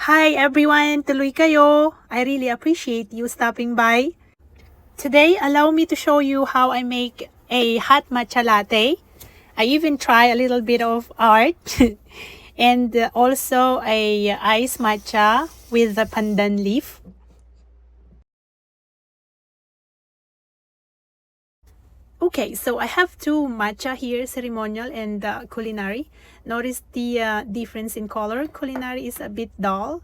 Hi everyone! Tuloy kayo! I really appreciate you stopping by. Today, allow me to show you how I make a hot matcha latte. I even try a little bit of art. And also a iced matcha with the pandan leaf. Okay, so I have two matcha here, ceremonial and culinary. Notice the difference in color. Culinary is a bit dull,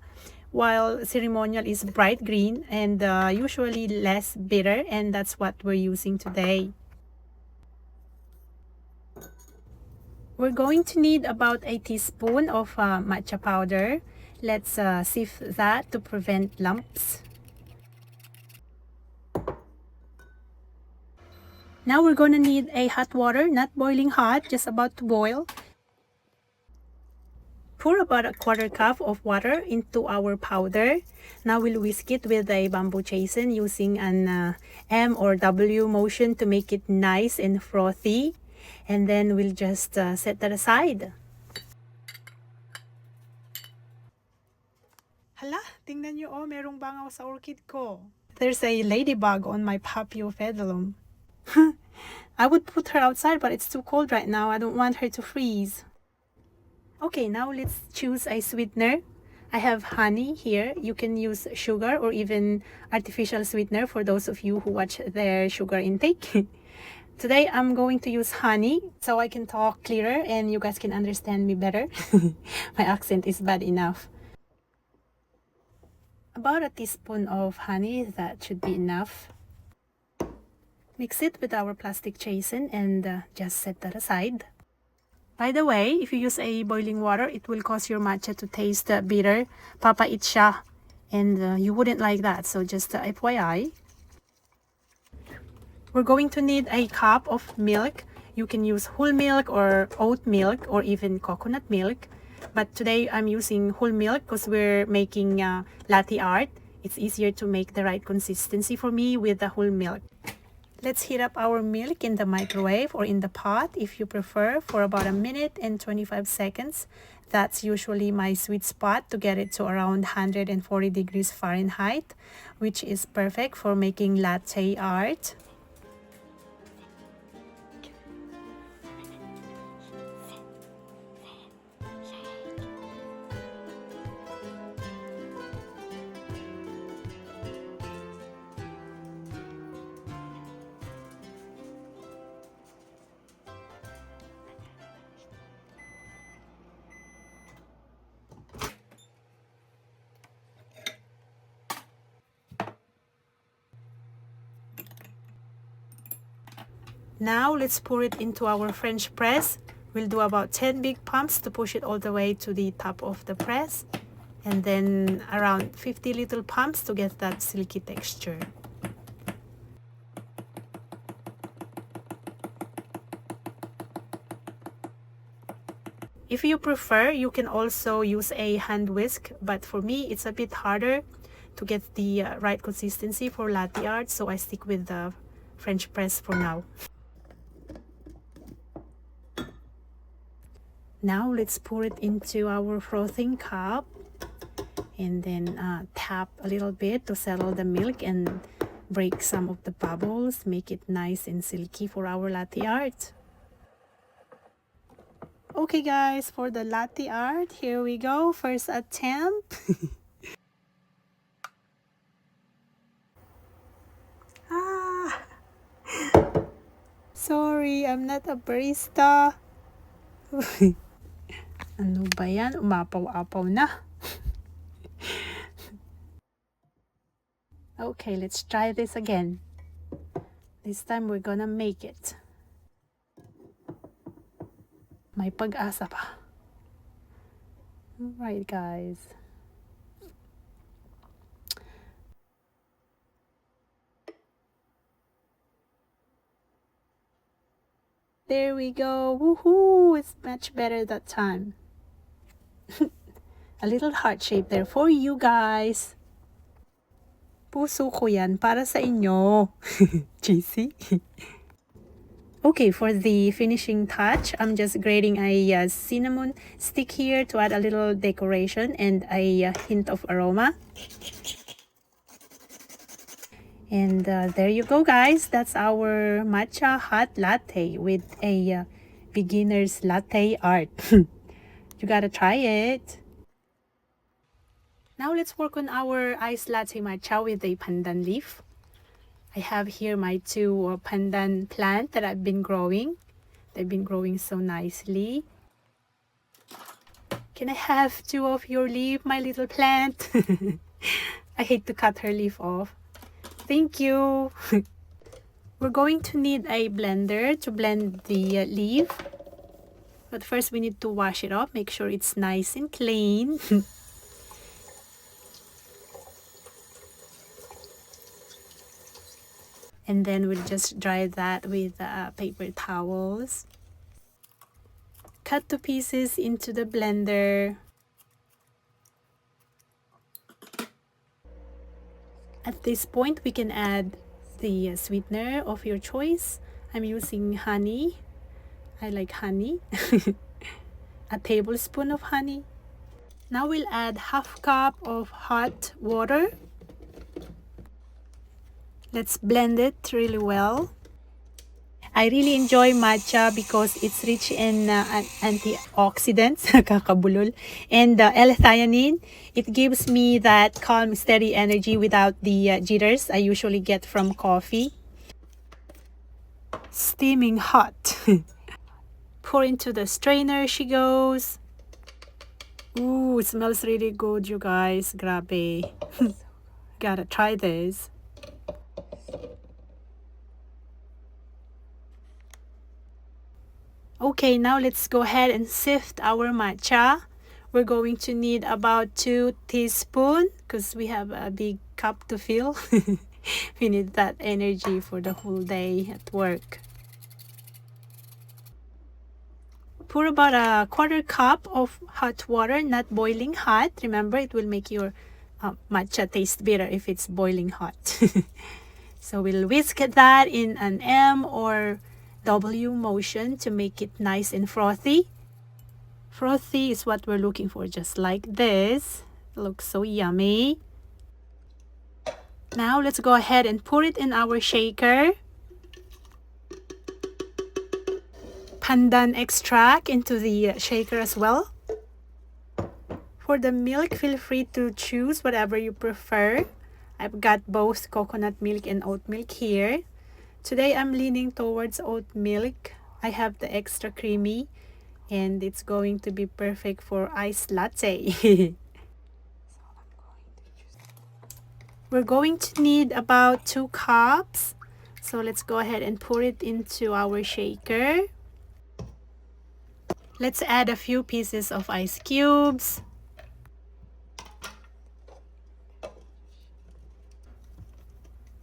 while ceremonial is bright green and usually less bitter, and that's what we're using today. We're going to need about a teaspoon of matcha powder. Let's sift that to prevent lumps. Now we're gonna need a hot water, not boiling hot, just about to boil. Pour about a quarter cup of water into our powder. Now we'll whisk it with a bamboo chasen using an M or W motion to make it nice and frothy. And then we'll just set that aside. Hala, tingnan nyo oh, merong bangaw sa orchid ko. There's a ladybug on my Paphiopedilum. I would put her outside, but it's too cold right now. I don't want her to freeze. Okay, now let's choose a sweetener. I have honey here. You can use sugar or even artificial sweetener for those of you who watch their sugar intake. Today, I'm going to use honey so I can talk clearer and you guys can understand me better. My accent is bad enough. About a teaspoon of honey, that should be enough. Mix it with our plastic chasen and just set that aside. By the way, if you use a boiling water, it will cause your matcha to taste bitter. Papait siya. And you wouldn't like that, so just FYI. We're going to need a cup of milk. You can use whole milk or oat milk or even coconut milk. But today I'm using whole milk because we're making latte art. It's easier to make the right consistency for me with the whole milk. Let's heat up our milk in the microwave or in the pot if you prefer for about 1 minute and 25 seconds. That's usually my sweet spot to get it to around 140 degrees Fahrenheit, which is perfect for making latte art. Now let's pour it into our French press. We'll do about 10 big pumps to push it all the way to the top of the press. And then around 50 little pumps to get that silky texture. If you prefer, you can also use a hand whisk. But for me, it's a bit harder to get the right consistency for latte art. So I stick with the French press for now. Now let's pour it into our frothing cup and then tap a little bit to settle the milk and break some of the bubbles, make it nice and silky for our latte art. Okay guys, for the latte art, here we go. First attempt. Sorry, I'm not a barista. Ano ba yan? Umapaw-apaw na. Okay, let's try this again. This time we're gonna make it. May pag-asa pa. Alright guys. There we go. Woohoo! It's much better that time. A little heart shape there for you guys. Puso ko yan para sa inyo. Cheesy. Okay, for the finishing touch, I'm just grating a cinnamon stick here to add a little decoration and a hint of aroma. And there you go, guys. That's our matcha hot latte with a beginner's latte art. You gotta try it. Now let's work on our iced latte matcha with a pandan leaf. I have here my two pandan plant that I've been growing. They've been growing so nicely. Can I have two of your leaf, my little plant? I hate to cut her leaf off. Thank you. We're going to need a blender to blend the leaf. But first we need to wash it off. Make sure it's nice and clean. And then we'll just dry that with paper towels. Cut to pieces into the blender. At this point, we can add the sweetener of your choice. I'm using honey. I like honey. A tablespoon of honey. Now we'll add half cup of hot water. Let's blend it really well. I really enjoy matcha because it's rich in antioxidants, kakabulol, and L-theanine. It gives me that calm, steady energy without the jitters I usually get from coffee. Steaming hot. Pour into the strainer she goes. Ooh, it smells really good, you guys. Grabe. Gotta try this. Okay, now let's go ahead and sift our matcha. We're going to need about 2 teaspoons because we have a big cup to fill. We need that energy for the whole day at work. Pour about a 1/4 cup of hot water, not boiling hot. Remember, it will make your matcha taste bitter if it's boiling hot. So we'll whisk that in an M or W motion to make it nice and frothy. Frothy is what we're looking for, just like this. It looks so yummy. Now let's go ahead and pour it in our shaker. Pandan extract into the shaker as well. For the milk, feel free to choose whatever you prefer. I've got both coconut milk and oat milk here. Today I'm leaning towards oat milk. I have the extra creamy and it's going to be perfect for iced latte. We're going to need about 2 cups. So let's go ahead and pour it into our shaker. Let's add a few pieces of ice cubes.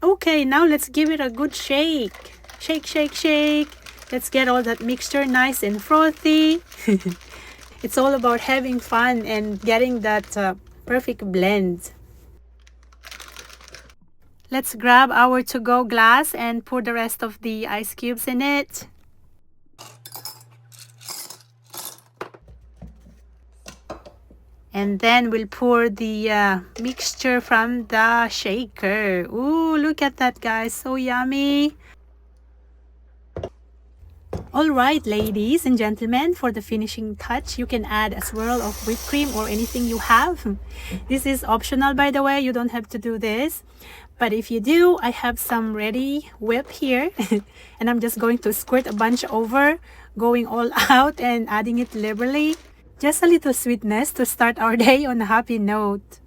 Okay, now let's give it a good shake. Shake, shake, shake. Let's get all that mixture nice and frothy. It's all about having fun and getting that perfect blend. Let's grab our to-go glass and pour the rest of the ice cubes in it. And then we'll pour the mixture from the shaker. Ooh, look at that, guys. So yummy. Alright, ladies and gentlemen, for the finishing touch, you can add a swirl of whipped cream or anything you have. This is optional, by the way. You don't have to do this. But if you do, I have some ready whip here. And I'm just going to squirt a bunch over, going all out and adding it liberally. Just a little sweetness to start our day on a happy note.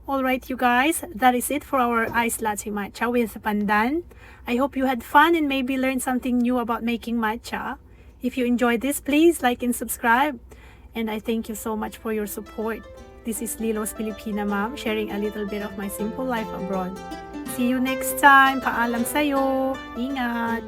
Alright, you guys, that is it for our iced latte matcha with pandan. I hope you had fun and maybe learned something new about making matcha. If you enjoyed this, please like and subscribe. And I thank you so much for your support. This is Lilo's Filipina Mom, sharing a little bit of my simple life abroad. See you next time. Paalam sa'yo. Ingat.